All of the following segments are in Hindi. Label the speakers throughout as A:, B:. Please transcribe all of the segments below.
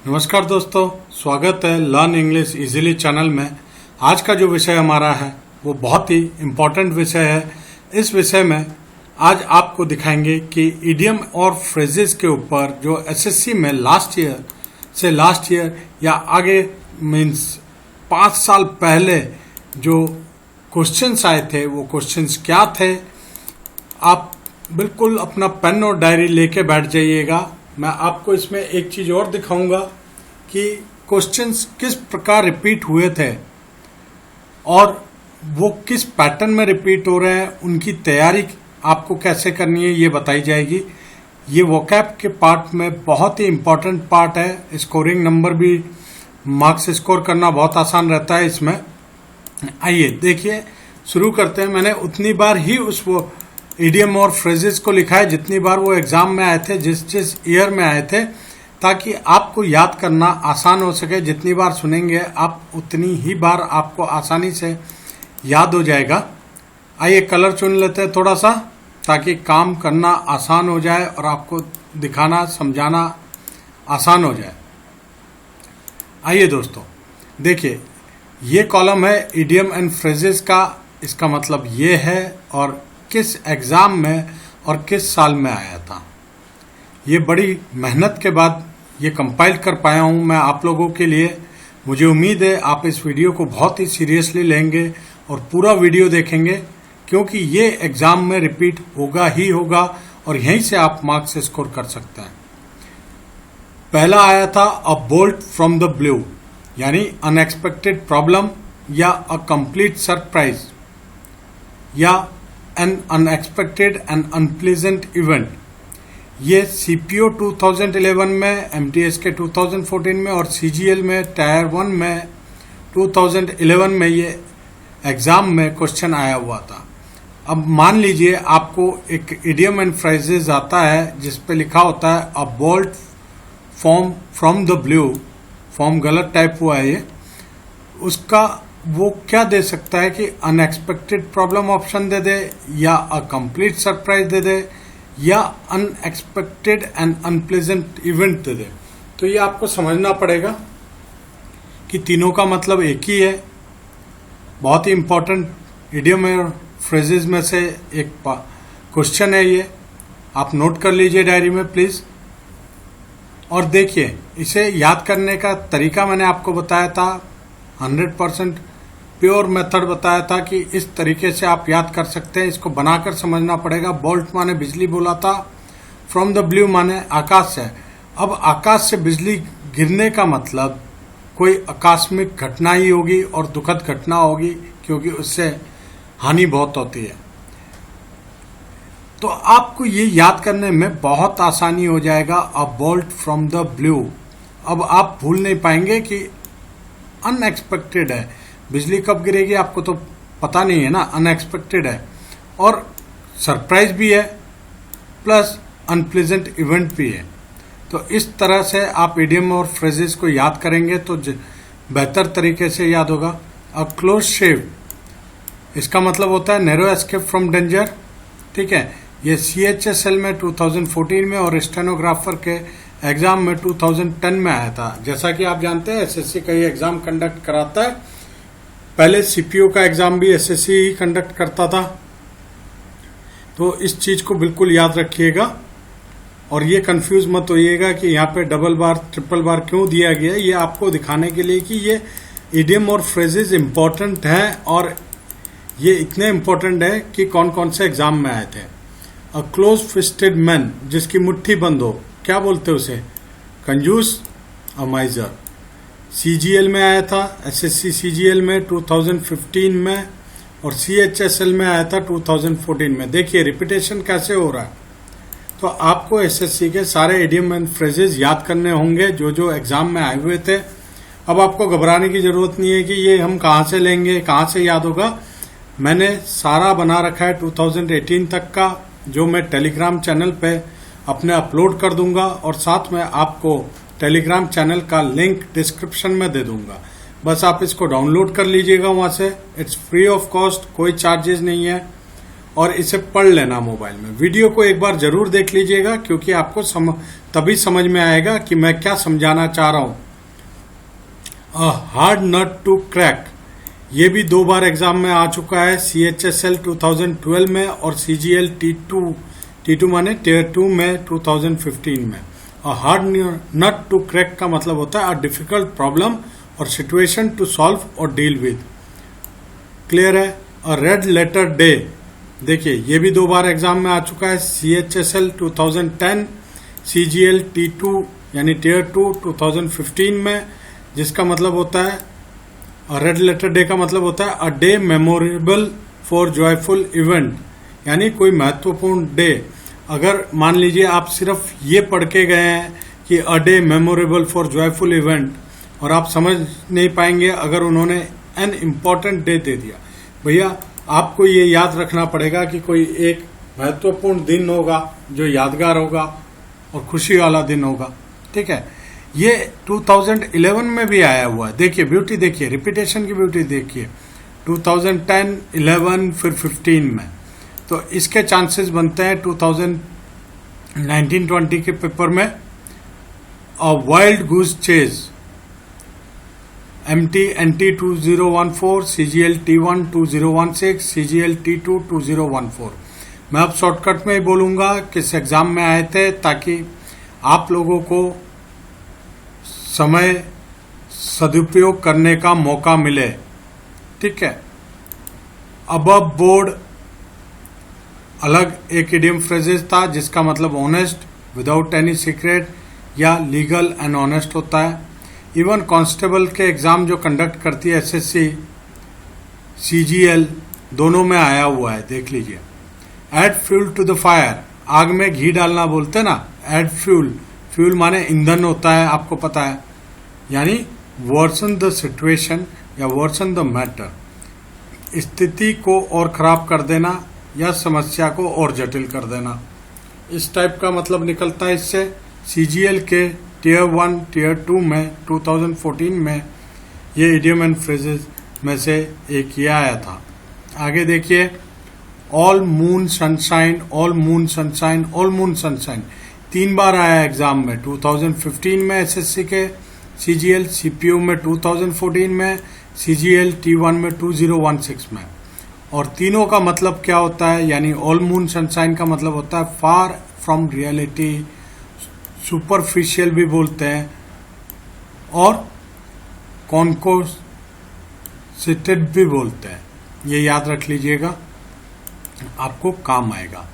A: नमस्कार दोस्तों, स्वागत है लर्न इंग्लिश इजीली चैनल में। आज का जो विषय हमारा है वो बहुत ही इम्पोर्टेंट विषय है। इस विषय में आज आपको दिखाएंगे कि इडियम और फ्रेजेस के ऊपर जो एसएससी में लास्ट ईयर या आगे मीन्स 5 साल पहले जो क्वेश्चंस आए थे वो क्वेश्चंस क्या थे। आप बिल्कुल अपना पेन और डायरी लेके बैठ जाइएगा। मैं आपको इसमें एक चीज और दिखाऊंगा कि क्वेश्चंस किस प्रकार रिपीट हुए थे और वो किस पैटर्न में रिपीट हो रहे हैं, उनकी तैयारी आपको कैसे करनी है ये बताई जाएगी। ये वोकैब के पार्ट में बहुत ही इम्पोर्टेंट पार्ट है। स्कोरिंग नंबर भी मार्क्स स्कोर करना बहुत आसान रहता है इसमें। आइए देखिए, शुरू करते हैं। मैंने उतनी बार ही वो इडियम और फ्रेजेस को लिखा है जितनी बार वो एग्जाम में आए थे, जिस ईयर में आए थे, ताकि आपको याद करना आसान हो सके। जितनी बार सुनेंगे आप उतनी ही बार आपको आसानी से याद हो जाएगा। आइए कलर चुन लेते हैं थोड़ा सा, ताकि काम करना आसान हो जाए और आपको दिखाना समझाना आसान हो जाए। आइए दोस्तों देखिए, ये कॉलम है इडियम एंड फ्रेजेस का। इसका मतलब ये है और किस एग्जाम में और किस साल में आया था। ये बड़ी मेहनत के बाद ये कंपाइल कर पाया हूँ मैं आप लोगों के लिए। मुझे उम्मीद है आप इस वीडियो को बहुत ही सीरियसली लेंगे और पूरा वीडियो देखेंगे, क्योंकि ये एग्जाम में रिपीट होगा ही होगा और यहीं से आप मार्क्स स्कोर कर सकते हैं। पहला आया था अ बोल्ट फ्रॉम द ब्लू, यानी अनएक्सपेक्टेड प्रॉब्लम या अ कंप्लीट सरप्राइज या N unexpected and unpleasant event. ये सीपीओ 2011 में, एमटीएस के 2014 में और सीजीएल में टायर 1 में 2011 में ये एग्जाम में क्वेश्चन आया हुआ था। अब मान लीजिए आपको एक इडियम एंड फ्रेजेस आता है जिस पे लिखा होता है अ bolt from the blue. Form गलत टाइप हुआ है ये। उसका वो क्या दे सकता है कि अनएक्सपेक्टेड प्रॉब्लम ऑप्शन दे दे, या अ कंप्लीट सरप्राइज दे दे, या अनएक्सपेक्टेड एंड अनप्लेजेंट इवेंट दे दे। तो ये आपको समझना पड़ेगा कि तीनों का मतलब एक ही है। बहुत ही इंपॉर्टेंट इडियम और फ्रेजेस में से एक क्वेश्चन है ये। आप नोट कर लीजिए डायरी में प्लीज। और देखिए, इसे याद करने का तरीका मैंने आपको बताया था, 100% प्योर मेथड बताया था कि इस तरीके से आप याद कर सकते हैं। इसको बनाकर समझना पड़ेगा। बोल्ट माने बिजली बोला था, फ्रॉम द ब्लू माने आकाश से। अब आकाश से बिजली गिरने का मतलब कोई आकस्मिक घटना ही होगी और दुखद घटना होगी, क्योंकि उससे हानि बहुत होती है। तो आपको ये याद करने में बहुत आसानी हो जाएगा, अ बोल्ट फ्रॉम द ब्लू। अब आप भूल नहीं पाएंगे कि अनएक्सपेक्टेड है, बिजली कब गिरेगी आपको तो पता नहीं है ना, अनएक्सपेक्टेड है, और सरप्राइज भी है प्लस अनप्लेजेंट इवेंट भी है। तो इस तरह से आप इडियम और फ्रेजेस को याद करेंगे तो बेहतर तरीके से याद होगा। अ क्लोज शेव, इसका मतलब होता है नैरो एस्केप फ्रॉम डेंजर। ठीक है, ये CHSL में 2014 में और स्टेनोग्राफर के एग्जाम में 2010 में आया था। जैसा कि आप जानते हैं एसएससी का ये एग्जाम कंडक्ट कराता है। पहले सीपीओ का एग्जाम भी एसएससी ही कंडक्ट करता था। तो इस चीज को बिल्कुल याद रखिएगा और ये कंफ्यूज मत होइएगा कि यहाँ पे डबल बार ट्रिपल बार क्यों दिया गया है। ये आपको दिखाने के लिए कि ये इडियम और फ्रेजेस इंपॉर्टेंट हैं और ये इतने इंपॉर्टेंट है कि कौन कौन से एग्जाम में आए थे। अ क्लोज फिस्टेड मैन, जिसकी मुट्ठी बंद हो, क्या बोलते हैं उसे, कंजूस, अ माइजर। सीजीएल में आया था, एसएससी सीजीएल में 2015 में और सीएचएसएल में आया था 2014 में। देखिए रिपीटेशन कैसे हो रहा है। तो आपको एसएससी के सारे इडियम एंड फ्रेजेस याद करने होंगे जो जो एग्जाम में आए हुए थे। अब आपको घबराने की जरूरत नहीं है कि ये हम कहाँ से लेंगे, कहाँ से याद होगा। मैंने सारा बना रखा है 2018 तक का, जो मैं टेलीग्राम चैनल पे अपने अपलोड कर दूंगा और साथ में आपको टेलीग्राम चैनल का लिंक डिस्क्रिप्शन में दे दूंगा। बस आप इसको डाउनलोड कर लीजिएगा वहां से। इट्स फ्री ऑफ कॉस्ट, कोई चार्जेस नहीं है। और इसे पढ़ लेना मोबाइल में। वीडियो को एक बार जरूर देख लीजिएगा क्योंकि आपको तभी समझ में आएगा कि मैं क्या समझाना चाह रहा हूं। A hard nut to crack, ये भी 2 बार एग्जाम में आ चुका है, CHSL 2012 में और CGL T2 माने टियर 2 में 2015 में। A hard nut to crack का मतलब होता है अ डिफिकल्ट प्रॉब्लम और सिचुएशन टू सॉल्व और डील विद। क्लियर है। अ रेड लेटर डे, देखिए ये भी 2 बार एग्जाम में आ चुका है, CHSL 2010, CGL T2 यानी टियर 2 2015 में, जिसका मतलब होता है रेड लेटर डे का मतलब होता है a day memorable for joyful event, यानी कोई महत्वपूर्ण डे। अगर मान लीजिए आप सिर्फ ये पढ़ के गए हैं कि a day memorable for joyful event और आप समझ नहीं पाएंगे अगर उन्होंने एन इम्पॉर्टेंट डे दे दिया। भैया आपको ये याद रखना पड़ेगा कि कोई एक महत्वपूर्ण दिन होगा जो यादगार होगा और खुशी वाला दिन होगा। ठीक है, ये 2011 में भी आया हुआ है। देखिए ब्यूटी, देखिए रिपीटेशन की ब्यूटी देखिए, 2010, 11 फिर 15 में। तो इसके चांसेस बनते हैं 2019-20 के पेपर में अ वाइल्ड गूज chase, MT NT 2014, CGL T1 2016, CGL T2 2014। मैं अब शॉर्टकट में ही बोलूंगा किस एग्जाम में आए थे ताकि आप लोगों को समय सदुपयोग करने का मौका मिले। ठीक है, अबव बोर्ड अलग एक इडियम फ्रेजेस था जिसका मतलब ऑनेस्ट, विदाउट एनी सीक्रेट या लीगल एंड ऑनेस्ट होता है। इवन कांस्टेबल के एग्जाम जो कंडक्ट करती है SSC, CGL दोनों में आया हुआ है, देख लीजिए। Add fuel to the fire, आग में घी डालना बोलते ना, एड फ्यूल, फ्यूल माने ईंधन होता है, आपको पता है, यानी वर्सन द सिचुएशन या वर्सन द मैटर, स्थिति को और खराब कर देना या समस्या को और जटिल कर देना, इस टाइप का मतलब निकलता है इससे। CGL के टियर 1 टियर 2 में 2014 में ये इडियम एंड फ्रेजेस में से एक ये आया था। आगे देखिए, all moon sunshine, all moon sunshine, all moon sunshine 3 बार आया एग्जाम में, 2015 में SSC के CGL, CPO में 2014 में, CGL T1 में 2016 में। और तीनों का मतलब क्या होता है, यानी ऑल मून सनशाइन का मतलब होता है फार फ्रॉम रियलिटी, सुपरफिशियल भी बोलते हैं, और कॉन्कोसिटेड भी बोलते हैं। ये याद रख लीजिएगा, आपको काम आएगा।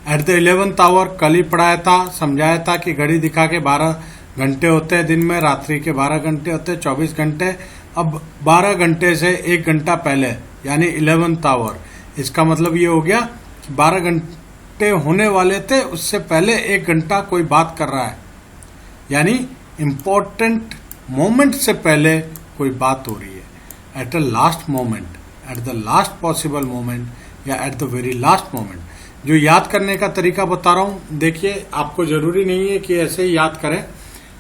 A: एट द 11th आवर कल ही पढ़ाया था, समझाया था कि घड़ी दिखा के 12 घंटे होते हैं दिन में, रात्रि के 12 घंटे होते हैं, 24 घंटे। अब 12 घंटे से 1 घंटा पहले यानी 11th आवर, इसका मतलब ये हो गया कि 12 घंटे होने वाले थे उससे पहले 1 घंटा कोई बात कर रहा है, यानी इम्पोर्टेंट मोमेंट से पहले कोई बात हो रही है। At the last moment, at the last possible moment या at the very last moment. जो याद करने का तरीका बता रहा हूं, देखिए आपको जरूरी नहीं है कि ऐसे ही याद करें,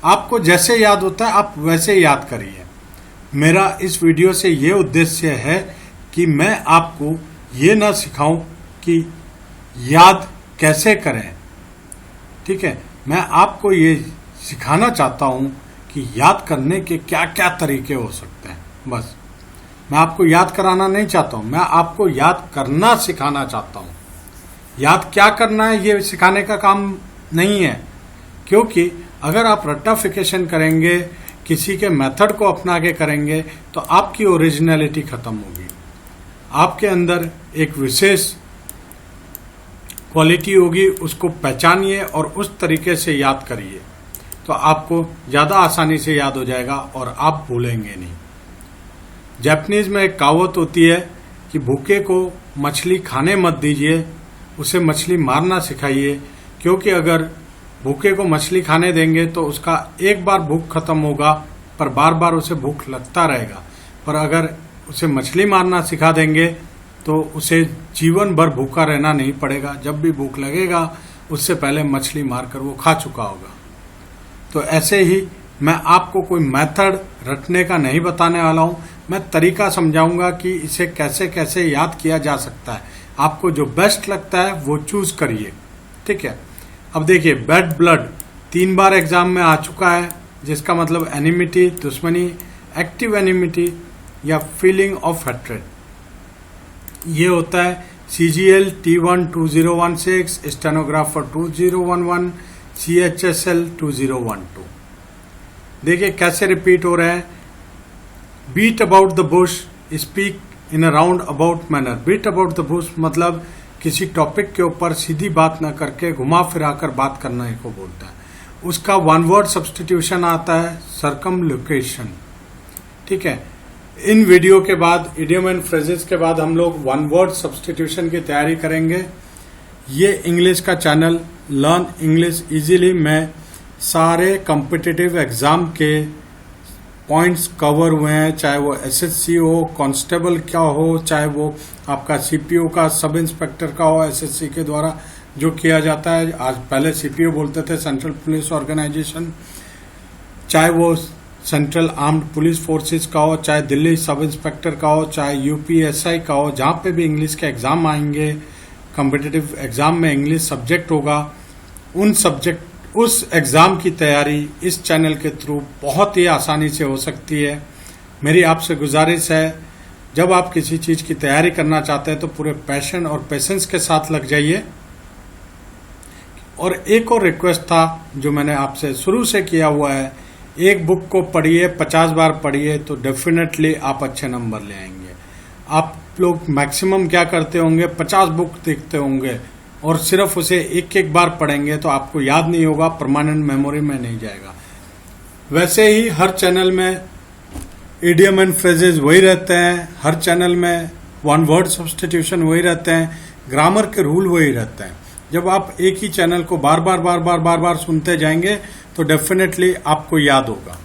A: आपको जैसे याद होता है आप वैसे याद करिए। मेरा इस वीडियो से ये उद्देश्य है कि मैं आपको ये ना सिखाऊं कि याद कैसे करें। ठीक है, मैं आपको ये सिखाना चाहता हूं कि याद करने के क्या क्या तरीके हो सकते हैं। बस मैं आपको याद कराना नहीं चाहता हूं, मैं आपको याद करना सिखाना चाहता हूं। याद क्या करना है ये सिखाने का काम नहीं है, क्योंकि अगर आप रट्टाफिकेशन करेंगे, किसी के मेथड को अपना के करेंगे, तो आपकी ओरिजिनलिटी खत्म होगी। आपके अंदर एक विशेष क्वालिटी होगी, उसको पहचानिए और उस तरीके से याद करिए, तो आपको ज्यादा आसानी से याद हो जाएगा और आप भूलेंगे नहीं। जापानीज में एक कहावत होती है कि भूखे को मछली खाने मत दीजिए, उसे मछली मारना सिखाइए, क्योंकि अगर भूखे को मछली खाने देंगे तो उसका एक बार भूख खत्म होगा, पर बार बार उसे भूख लगता रहेगा। पर अगर उसे मछली मारना सिखा देंगे तो उसे जीवन भर भूखा रहना नहीं पड़ेगा, जब भी भूख लगेगा उससे पहले मछली मारकर वो खा चुका होगा। तो ऐसे ही मैं आपको कोई मेथड रटने का नहीं बताने वाला हूं, मैं तरीका समझाऊंगा कि इसे कैसे कैसे याद किया जा सकता है। आपको जो बेस्ट लगता है वो चूज करिए, ठीक है। अब देखिए, बैड ब्लड 3 बार एग्जाम में आ चुका है, जिसका मतलब एनिमिटी, दुश्मनी, एक्टिव एनिमिटी या फीलिंग ऑफ हेट्रेड। ये होता है CGL T1 2016, स्टेनोग्राफर 2011, CHSL 2012। देखिए कैसे रिपीट हो रहा है। Beat about the bush, speak in a roundabout manner. Beat about the bush मतलब किसी टॉपिक के ऊपर सीधी बात ना करके घुमा फिरा कर बात करने को बोलता है। उसका वन वर्ड सब्स्टिट्यूशन आता है सर्कमलोकेशन, ठीक है। इन वीडियो के बाद, इडियम एंड फ्रेजेस के बाद, हम लोग वन वर्ड सब्स्टिट्यूशन की तैयारी करेंगे। ये इंग्लिश का चैनल लर्न इंग्लिश इजीली में सारे कॉम्पिटिटिव एग्जाम के पॉइंट्स कवर हुए हैं, चाहे वो SSC हो, कांस्टेबल क्या हो, चाहे वो आपका CPO का, सब इंस्पेक्टर का हो, SSC के द्वारा जो किया जाता है। आज पहले CPO बोलते थे, सेंट्रल पुलिस ऑर्गेनाइजेशन, चाहे वो सेंट्रल आर्म्ड पुलिस फोर्सेस का हो, चाहे दिल्ली सब इंस्पेक्टर का हो, चाहे UPSI का हो, जहां पे भी इंग्लिश के एग्जाम आएंगे, कॉम्पिटिटिव एग्जाम में इंग्लिश सब्जेक्ट होगा, उस एग्जाम की तैयारी इस चैनल के थ्रू बहुत ही आसानी से हो सकती है। मेरी आपसे गुजारिश है, जब आप किसी चीज की तैयारी करना चाहते हैं तो पूरे पैशन और पेशेंस के साथ लग जाइए। और एक और रिक्वेस्ट था जो मैंने आपसे शुरू से किया हुआ है, एक बुक को पढ़िए, 50 बार पढ़िए तो डेफिनेटली आप अच्छे नंबर ले आएंगे। आप लोग मैक्सिमम क्या करते होंगे, 50 बुक देखते होंगे और सिर्फ उसे एक एक बार पढ़ेंगे तो आपको याद नहीं होगा, परमानेंट मेमोरी में नहीं जाएगा। वैसे ही हर चैनल में इडियम एंड फ्रेजेस वही रहते हैं, हर चैनल में वन वर्ड सब्स्टिट्यूशन वही रहते हैं, ग्रामर के रूल वही रहते हैं। जब आप एक ही चैनल को बार बार सुनते जाएंगे तो डेफिनेटली आपको याद होगा।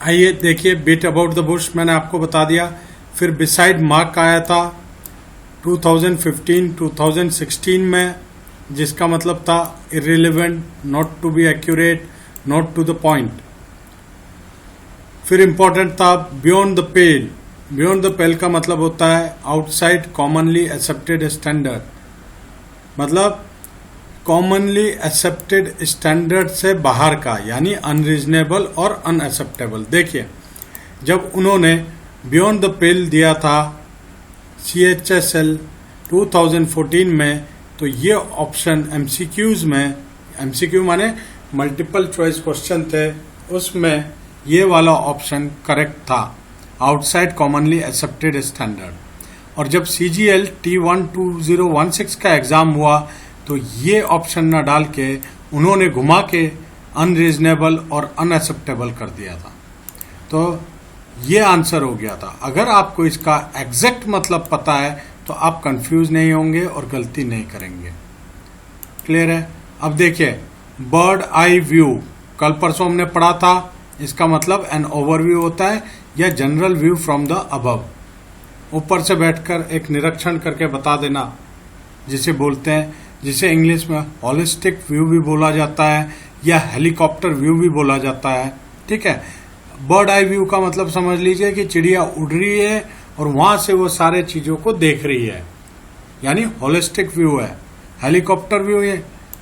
A: आइए देखिए, बीट अबाउट द बुश मैंने आपको बता दिया। फिर बिसाइड मार्क आया था 2015-2016 में, जिसका मतलब था irrelevant, not to be accurate, not to the point. फिर इंपॉर्टेंट था beyond the pale. Beyond the pale का मतलब होता है आउटसाइड कॉमनली एक्सेप्टेड स्टैंडर्ड, मतलब कॉमनली एक्सेप्टेड स्टैंडर्ड से बाहर का, यानी अनरीजनेबल और अनएक्सेप्टेबल। देखिए, जब उन्होंने बियॉन्ड द पेल दिया था CHSL 2014 में, तो ये ऑप्शन MCQs में, MCQ माने मल्टीपल चॉइस क्वेश्चन थे, उसमें ये वाला ऑप्शन करेक्ट था, आउटसाइड कॉमनली एक्सेप्टेड स्टैंडर्ड। और जब CGL T1 2016 का एग्जाम हुआ तो ये ऑप्शन न डाल के उन्होंने घुमा के अनरीजनेबल और अनएक्सेप्टेबल कर दिया था, तो ये आंसर हो गया था। अगर आपको इसका एग्जैक्ट मतलब पता है तो आप कंफ्यूज नहीं होंगे और गलती नहीं करेंगे। क्लियर है? अब देखिए, बर्ड आई व्यू कल परसों हमने पढ़ा था, इसका मतलब एन ओवरव्यू होता है या general view from the above, ऊपर से बैठकर एक निरीक्षण करके बता देना, जिसे बोलते हैं, जिसे इंग्लिश में हॉलिस्टिक व्यू भी बोला जाता है या हेलीकॉप्टर व्यू भी बोला जाता है, ठीक है। बर्ड आई व्यू का मतलब समझ लीजिए कि चिड़िया उड़ रही है और वहां से वो सारे चीजों को देख रही है, यानी हॉलिस्टिक व्यू है। हेलीकॉप्टर व्यू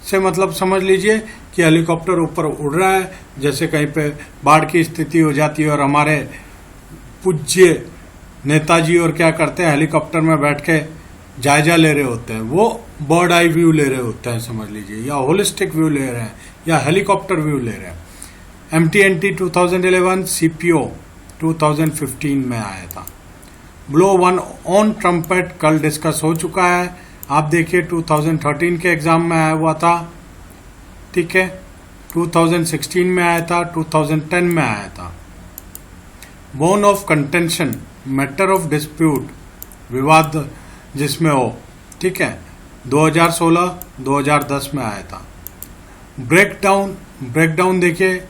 A: से मतलब समझ लीजिए कि हेलीकॉप्टर ऊपर उड़ रहा है, जैसे कहीं पे बाढ़ की स्थिति हो जाती है और हमारे पूज्य नेताजी और क्या करते हैं, हेलीकॉप्टर में बैठ के जायजा ले रहे होते हैं, वो बर्ड आई व्यू ले रहे होते हैं समझ लीजिए, या होलिस्टिक व्यू ले रहे हैं या हेलीकॉप्टर व्यू ले रहे हैं। MTNT 2011, CPO 2015 में आया था। ब्लो वन ऑन ट्रम्पेट कल डिस्कस हो चुका है, आप देखिए 2013 के एग्जाम में आया हुआ था, ठीक है, 2016 में आया था, 2010 में आया था। Bone of contention, matter of dispute, विवाद जिसमें हो, ठीक है, 2016 2010 में आया था। ब्रेकडाउन देखिए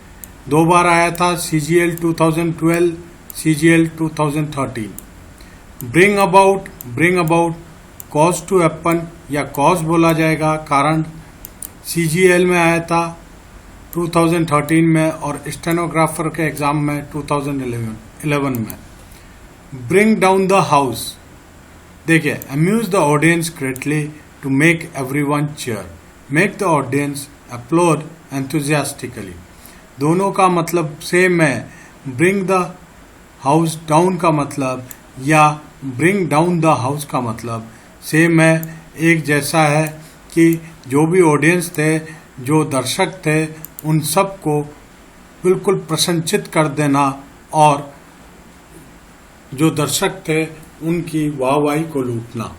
A: 2 बार आया था, CGL 2012, CGL 2013। Bring about cause to happen या कॉज बोला जाएगा, कारण, CGL में आया था 2013 में और स्टेनोग्राफर के एग्जाम में 2011 में। ब्रिंग डाउन द हाउस, देखिए, amuse the audience greatly to make everyone cheer, make the audience upload enthusiastically. दोनों का मतलब सेम है। ब्रिंग द हाउस डाउन का मतलब या ब्रिंग डाउन द हाउस का मतलब सेम है, एक जैसा है कि जो भी ऑडियंस थे, जो दर्शक थे, उन सबको बिल्कुल प्रशंसित कर देना और जो दर्शक थे उनकी वाहवाही को लूटना।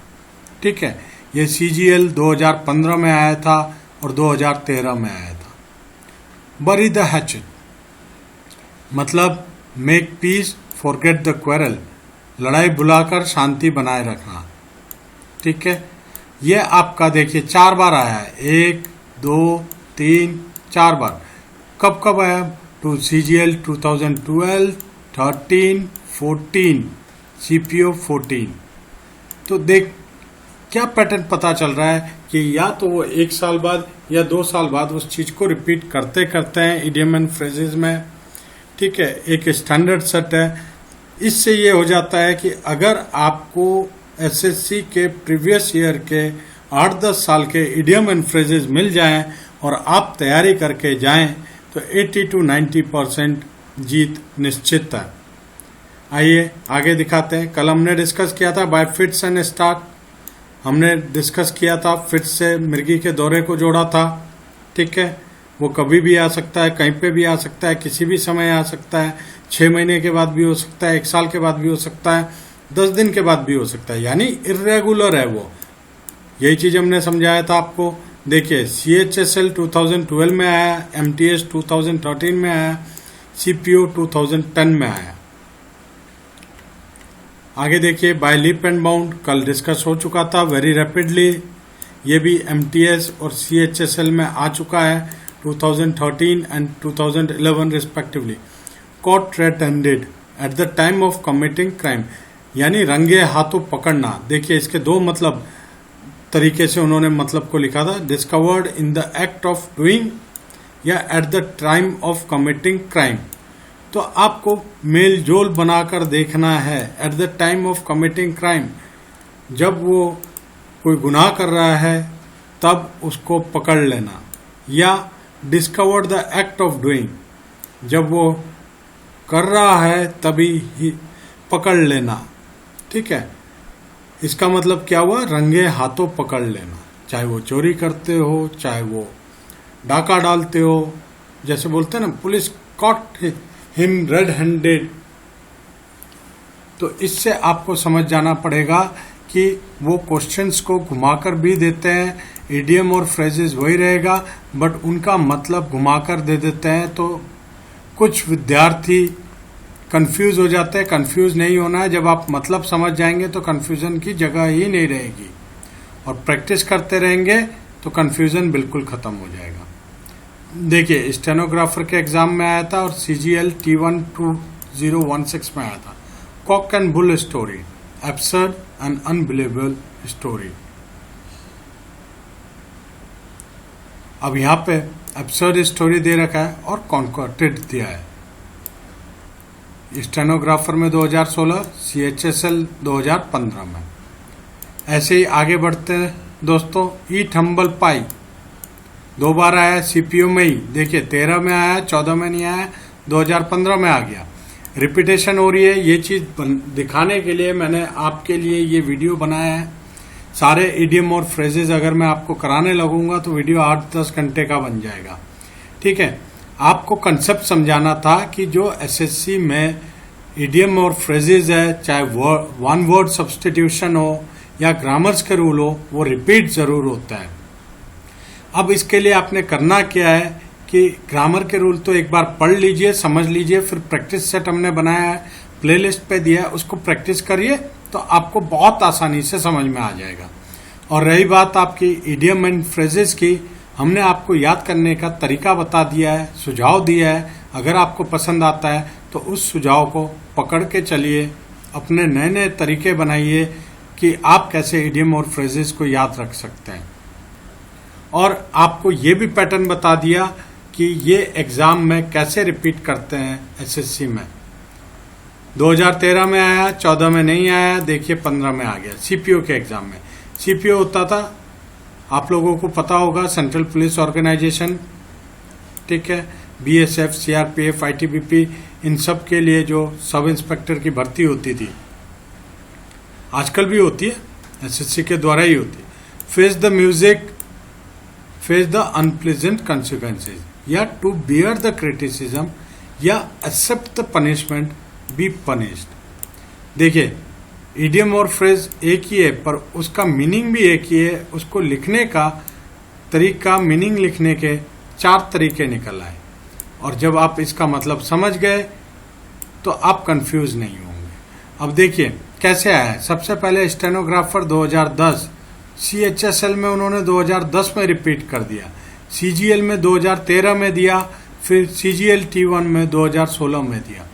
A: ठीक है, ये CGL 2015 में आया था और 2013 में आया था। बरी द हैचेट मतलब make peace forget the quarrel, लड़ाई भुलाकर शांति बनाए रखना। ठीक है, ये आपका देखिए 4 बार आया है, 1 2 3 4 बार। कब कब आया? Two CGL 2012, 13, 14, CPO 14। तो देख क्या पैटर्न पता चल रहा है कि या तो वो 1 साल बाद या 2 साल बाद उस चीज को रिपीट करते करते हैं इडियम एंड फ्रेजेस में। ठीक है, एक स्टैंडर्ड सेट है। इससे ये हो जाता है कि अगर आपको SSC के प्रीवियस ईयर के 8-10 साल के इडियम एंड फ्रेजेस मिल जाएं और आप तैयारी करके जाएं तो 80 to 90% जीत निश्चित है। आइए आगे दिखाते हैं। कल हमने डिस्कस किया था बाय फिट्स एंड स्टार्ट, हमने डिस्कस किया था फिट्स से मिर्गी के दौरे को जोड़ा था। ठीक है, वो कभी भी आ सकता है, कहीं पे भी आ सकता है, किसी भी समय आ सकता है, 6 महीने के बाद भी हो सकता है, 1 साल के बाद भी हो सकता है, 10 दिन के बाद भी हो सकता है, यानी इर्रेगुलर है वो। यही चीज हमने समझाया था आपको। देखिए, CHSL 2012 में आया, MTS 2013 में आया, CPO 2010 में आया। आगे देखिए, बाय लीप एंड बाउंड कल डिस्कस हो चुका था वेरी रैपिडली। ये भी MTS और CHSL में आ चुका है 2013 and 2011 respectively. Cot red handed eight the time of committing crime, यानी रंगे हाथों पकड़ना। देखिए, इसके 2 मतलब तरीके से उन्होंने मतलब को लिखा था, discovered in the act of doing या at the time of committing crime. तो आपको मेल जोल बनाकर देखना है at the time of committing crime, जब वो कोई गुनाह कर रहा है तब उसको पकड़ लेना, या discovered the act of doing, जब वो कर रहा है तभी ही पकड़ लेना। ठीक है, इसका मतलब क्या हुआ? रंगे हाथों पकड़ लेना, चाहे वो चोरी करते हो, चाहे वो डाका डालते हो, जैसे बोलते हैं ना, police cot him red handed. तो इससे आपको समझ जाना पड़ेगा कि वो क्वेश्चंस को घुमाकर भी देते हैं, इडियम और फ्रेजेस वही रहेगा बट उनका मतलब घुमाकर दे देते हैं, तो कुछ विद्यार्थी कंफ्यूज हो जाते हैं। कंफ्यूज नहीं होना है, जब आप मतलब समझ जाएंगे तो कंफ्यूजन की जगह ही नहीं रहेगी, और प्रैक्टिस करते रहेंगे तो कंफ्यूजन बिल्कुल खत्म हो जाएगा। देखिए, स्टेनोग्राफर के एग्जाम में आया था और CGL T1 2016 में आया था। Cock and bull story, absurd and unbelievable story. अब यहाँ पे एब्सर्ड स्टोरी दे रखा है और कॉन्कॉर्टेड दिया है। स्टेनोग्राफर में 2016, CHSL 2015 में। ऐसे ही आगे बढ़ते हैं दोस्तों। ईट हम्बल पाई 2 बार आया, CPO में ही। देखिए, 13 में आया, 14 में नहीं आया, 2015 में आ गया। रिपीटेशन हो रही है, ये चीज दिखाने के लिए मैंने आपके लिए ये वीडियो बनाया है। सारे इडियम और फ्रेजेस अगर मैं आपको कराने लगूंगा तो वीडियो 8-10 घंटे का बन जाएगा। ठीक है, आपको कंसेप्ट समझाना था कि जो SSC में इडियम और फ्रेजेस है, चाहे वन वर्ड सब्स्टिट्यूशन हो या ग्रामर्स के रूल हो, वो रिपीट जरूर होता है। अब इसके लिए आपने करना क्या है कि ग्रामर के रूल तो एक बार पढ़ लीजिए, समझ लीजिए, फिर प्रैक्टिस सेट हमने बनाया है, प्लेलिस्ट पे दिया है, उसको प्रैक्टिस करिए तो आपको बहुत आसानी से समझ में आ जाएगा। और रही बात आपकी इडियम एंड फ्रेजेस की, हमने आपको याद करने का तरीका बता दिया है, सुझाव दिया है। अगर आपको पसंद आता है तो उस सुझाव को पकड़ के चलिए, अपने नए नए तरीके बनाइए कि आप कैसे इडियम और फ्रेजेस को याद रख सकते हैं। और आपको ये भी पैटर्न बता दिया कि ये एग्जाम में कैसे रिपीट करते हैं SSC में। 2013 में आया, 14 में नहीं आया, देखिए 15 में आ गया सीपीओ के एग्जाम में। सीपीओ होता था, आप लोगों को पता होगा, सेंट्रल पुलिस ऑर्गेनाइजेशन, ठीक है, बीएसएफ, सीआरपीएफ, आईटीबीपी, इन सब के लिए जो सब इंस्पेक्टर की भर्ती होती थी, आजकल भी होती है, एसएससी के द्वारा ही होती है। Face the music, face the unpleasant consequences, या टू बियर द क्रिटिसिज्म, या accept the punishment, be punished. देखिए, इडियम और फ्रेज एक ही है, पर उसका मीनिंग भी एक ही है। उसको लिखने का तरीका, मीनिंग लिखने के 4 तरीके निकल आए, और जब आप इसका मतलब समझ गए तो आप कंफ्यूज नहीं होंगे। अब देखिए कैसे आया है। सबसे पहले स्टेनोग्राफर 2010, सीएचएसएल में उन्होंने 2010 में रिपीट कर दिया, सीजीएल में 2013 में दिया, फिर सीजीएल T1 में 2016 में दिया।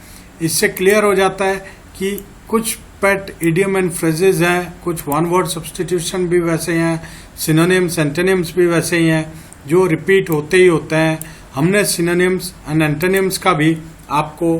A: इससे क्लियर हो जाता है कि कुछ पेट इडियम एंड फ्रेजेज हैं, कुछ वन वर्ड सब्सटीट्यूशन भी वैसे हैं, सिनोनिम्स एंटोनिम्स भी वैसे ही हैं जो रिपीट होते ही होते हैं। हमने सिनोनिम्स एंड एंटोनिम्स का भी आपको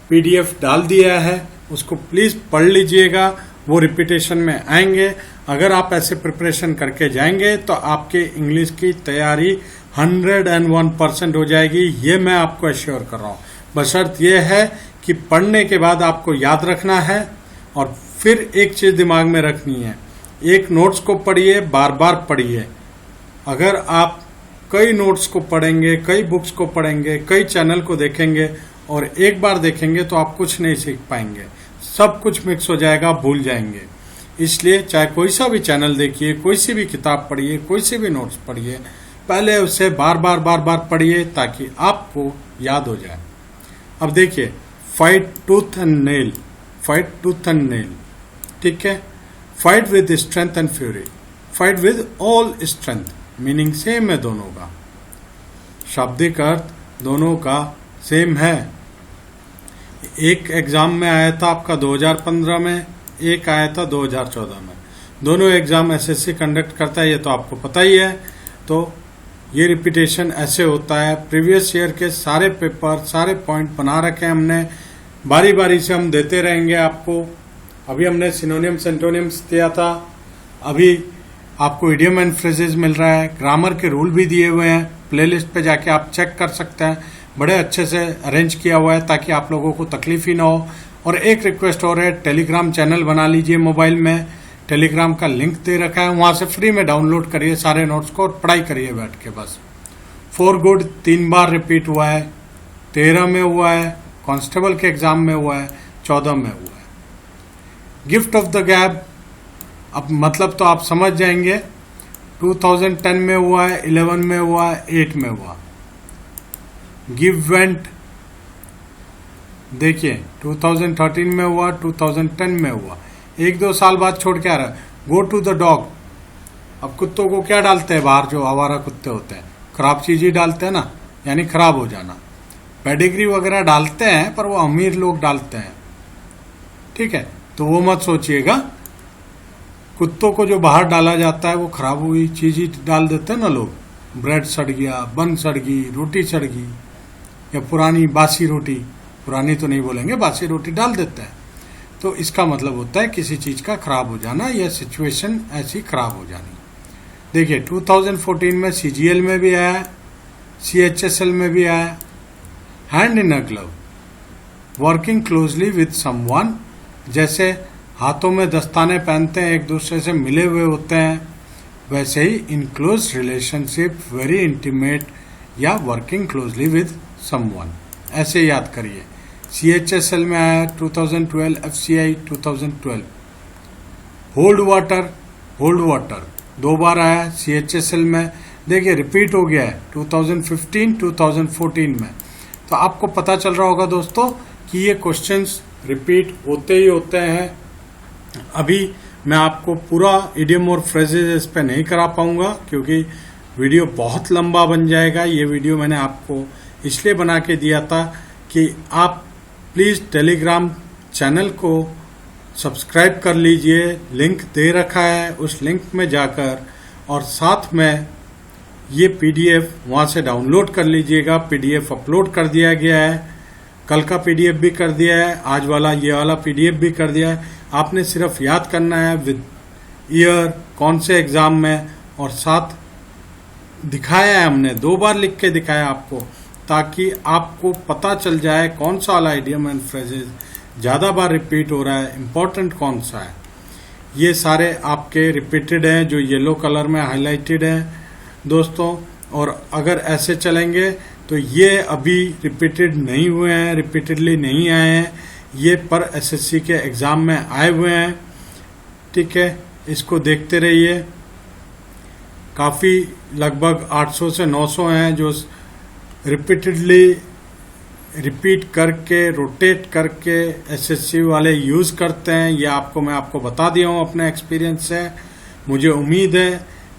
A: पीडीएफ डाल दिया है, उसको प्लीज पढ़ लीजिएगा, वो रिपीटेशन में आएंगे। अगर आप ऐसे प्रिपरेशन करके जाएंगे तो आपके इंग्लिश की तैयारी 101% हो जाएगी, ये मैं आपको एश्योर कर रहा हूँ। बशर्त ये है कि पढ़ने के बाद आपको याद रखना है, और फिर एक चीज दिमाग में रखनी है, एक नोट्स को पढ़िए, बार बार पढ़िए। अगर आप कई नोट्स को पढ़ेंगे, कई बुक्स को पढ़ेंगे, कई चैनल को देखेंगे और एक बार देखेंगे तो आप कुछ नहीं सीख पाएंगे, सब कुछ मिक्स हो जाएगा, भूल जाएंगे। इसलिए चाहे कोई सा भी चैनल देखिए, कोई सी भी किताब पढ़िए, कोई सी भी नोट्स पढ़िए, पहले उसे बार बार पढ़िए ताकि आपको याद हो जाए। अब देखिए, fight tooth and nail, fight tooth and nail, ठीक है। Fight with strength and fury, fight with all strength, meaning same है दोनों का, शाब्दिक अर्थ दोनों का सेम है। एक एग्जाम में आया था आपका 2015 में, एक आया था 2014 में। दोनों एग्जाम एसएससी कंडक्ट करता है, ये तो आपको पता ही है। तो ये रिपीटेशन ऐसे होता है। प्रीवियस ईयर के सारे पेपर, सारे पॉइंट बना रखे हैं हमने, बारी बारी से हम देते रहेंगे आपको। अभी हमने सिनोनिम्स एंटोनिम्स दिया था, अभी आपको इडियम एंड फ्रेजेस मिल रहा है, ग्रामर के रूल भी दिए हुए हैं, प्लेलिस्ट पे जाके आप चेक कर सकते हैं, बड़े अच्छे से अरेंज किया हुआ है ताकि आप लोगों को तकलीफ ही ना हो। और एक रिक्वेस्ट और है, टेलीग्राम चैनल बना लीजिए मोबाइल में, टेलीग्राम का लिंक दे रखा है, वहां से फ्री में डाउनलोड करिए सारे नोट्स को और पढ़ाई करिए बैठ के बस। फॉर गुड 3 बार रिपीट हुआ है, 13 में हुआ है, कांस्टेबल के एग्जाम में हुआ है, 14 में हुआ है। गिफ्ट ऑफ द गैप, अब मतलब तो आप समझ जाएंगे, 2010 में हुआ है, 11 में हुआ है, 8 में हुआ। गिव वेंट देखिए 2013 में हुआ, 2010 में हुआ, 1-2 साल बाद छोड़ के आ रहा है। गो टू द डॉग, अब कुत्तों को क्या डालते हैं बाहर, जो आवारा कुत्ते होते हैं, खराब चीज ही डालते हैं ना, यानी खराब हो जाना। पेडिग्री वगैरह डालते हैं पर वो अमीर लोग डालते हैं, ठीक है, तो वो मत सोचिएगा। कुत्तों को जो बाहर डाला जाता है वो खराब हुई चीज ही डाल देते हैं ना लोग, ब्रेड सड़ गया, बन सड़ गई, रोटी सड़ गई, या पुरानी बासी रोटी, पुरानी तो नहीं बोलेंगे, बासी रोटी डाल देते हैं। तो इसका मतलब होता है किसी चीज का खराब हो जाना या सिचुएशन ऐसी खराब हो जानी। देखिए 2014 में सीजीएल में भी आया, सीएचएसएल में भी आया। Hand in a glove, working closely with someone, जैसे हाथों में दस्ताने पहनते हैं, एक दूसरे से मिले हुए होते हैं, वैसे ही in close relationship, very intimate, या वर्किंग क्लोजली विद समवन, ऐसे याद करिए। सीएचएसएल में आया 2012, FCI 2012। Hold water, hold water 2 बार आया सीएचएसएल में, देखिए रिपीट हो गया है 2015, 2014 में। तो आपको पता चल रहा होगा दोस्तों कि ये क्वेश्चंस रिपीट होते ही होते हैं। अभी मैं आपको पूरा इडियम और फ्रेजेस इस पे नहीं करा पाऊंगा क्योंकि वीडियो बहुत लंबा बन जाएगा। ये वीडियो मैंने आपको इसलिए बना के दिया था कि आप प्लीज टेलीग्राम चैनल को सब्सक्राइब कर लीजिए, लिंक दे रखा है, उस लिंक में जाकर और साथ में ये पीडीएफ वहां से डाउनलोड कर लीजिएगा। पीडीएफ अपलोड कर दिया गया है कल का पीडीएफ भी कर दिया है, आज वाला ये वाला पीडीएफ भी कर दिया है। आपने सिर्फ याद करना है विद ईयर कौन से एग्जाम में, और साथ दिखाया है हमने 2 बार लिख के दिखाया आपको, ताकि आपको पता चल जाए कौन सा वाला इडियम एंड फ्रेजेस ज़्यादा बार रिपीट हो रहा है, इम्पोर्टेंट कौन सा है। ये सारे आपके रिपीटेड हैं जो येलो कलर में हाईलाइटेड हैं दोस्तों। और अगर ऐसे चलेंगे तो ये अभी रिपीटेड नहीं हुए हैं, रिपीटेडली नहीं आए हैं, ये पर एसएससी के एग्ज़ाम में आए हुए हैं। ठीक है, इसको देखते रहिए। काफ़ी लगभग 800 से 900 हैं जो रिपीटेडली रिपीट करके रोटेट करके एसएससी वाले यूज़ करते हैं। ये मैं आपको बता दिया हूँ अपने एक्सपीरियंस से। मुझे उम्मीद है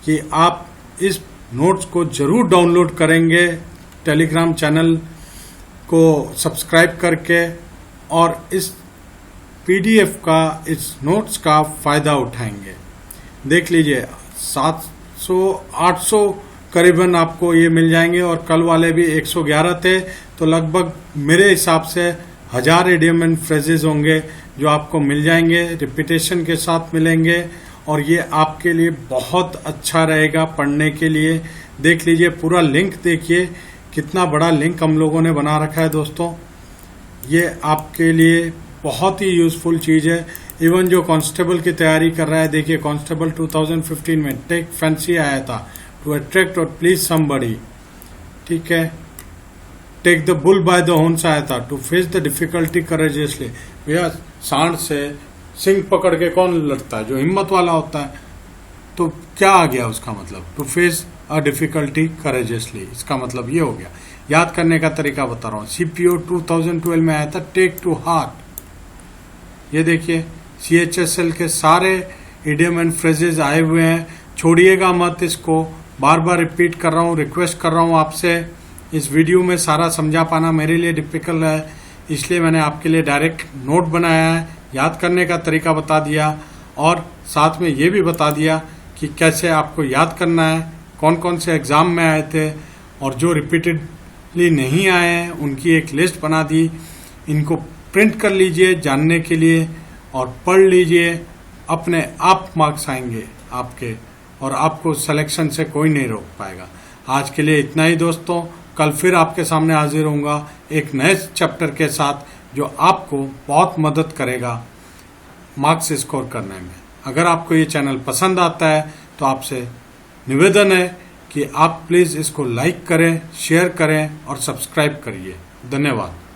A: कि आप इस नोट्स को ज़रूर डाउनलोड करेंगे टेलीग्राम चैनल को सब्सक्राइब करके, और इस पीडीएफ का, इस नोट्स का फ़ायदा उठाएंगे। देख लीजिए 700-800 करीबन आपको ये मिल जाएंगे, और कल वाले भी 111 थे, तो लगभग मेरे हिसाब से 1000 इडियम एंड फ्रेजेस होंगे जो आपको मिल जाएंगे, रिपीटेशन के साथ मिलेंगे, और ये आपके लिए बहुत अच्छा रहेगा पढ़ने के लिए। देख लीजिए पूरा लिंक, देखिए कितना बड़ा लिंक हम लोगों ने बना रखा है दोस्तों। ये आपके लिए बहुत ही यूजफुल चीज़ है। इवन जो कांस्टेबल की तैयारी कर रहा है, देखिए कांस्टेबल 2015 में टेक फैंसी आया था, टू अट्रैक्ट और प्लीज समबडी। ठीक है, take the bull by the horns आया था, to face the difficulty courageously. भैया सांड से सिंह पकड़ के कौन लड़ता है? जो हिम्मत वाला होता है। तो क्या आ गया उसका मतलब? To face a difficulty courageously, इसका मतलब ये हो गया। याद करने का तरीका बता रहा हूँ। सीपीओ 2012 में आया था टेक टू हार्ट। ये देखिए सीएचएसएल के सारे इडियम एंड फ्रेजेस आए हुए हैं। छोड़िएगा मत इसको, बार बार रिपीट कर रहा हूँ, रिक्वेस्ट कर रहा हूँ आपसे। इस वीडियो में सारा समझा पाना मेरे लिए डिफिकल्ट है, इसलिए मैंने आपके लिए डायरेक्ट नोट बनाया है, याद करने का तरीका बता दिया, और साथ में ये भी बता दिया कि कैसे आपको याद करना है, कौन कौन से एग्ज़ाम में आए थे, और जो रिपीटेडली नहीं आए हैं उनकी एक लिस्ट बना दी। इनको प्रिंट कर लीजिए जानने के लिए, और पढ़ लीजिए। अपने आप मार्क्स आएंगे आपके, और आपको सिलेक्शन से कोई नहीं रोक पाएगा। आज के लिए इतना ही दोस्तों। कल फिर आपके सामने हाजिर होऊंगा एक नए चैप्टर के साथ, जो आपको बहुत मदद करेगा मार्क्स स्कोर करने में। अगर आपको ये चैनल पसंद आता है तो आपसे निवेदन है कि आप प्लीज़ इसको लाइक करें, शेयर करें और सब्सक्राइब करिए। धन्यवाद।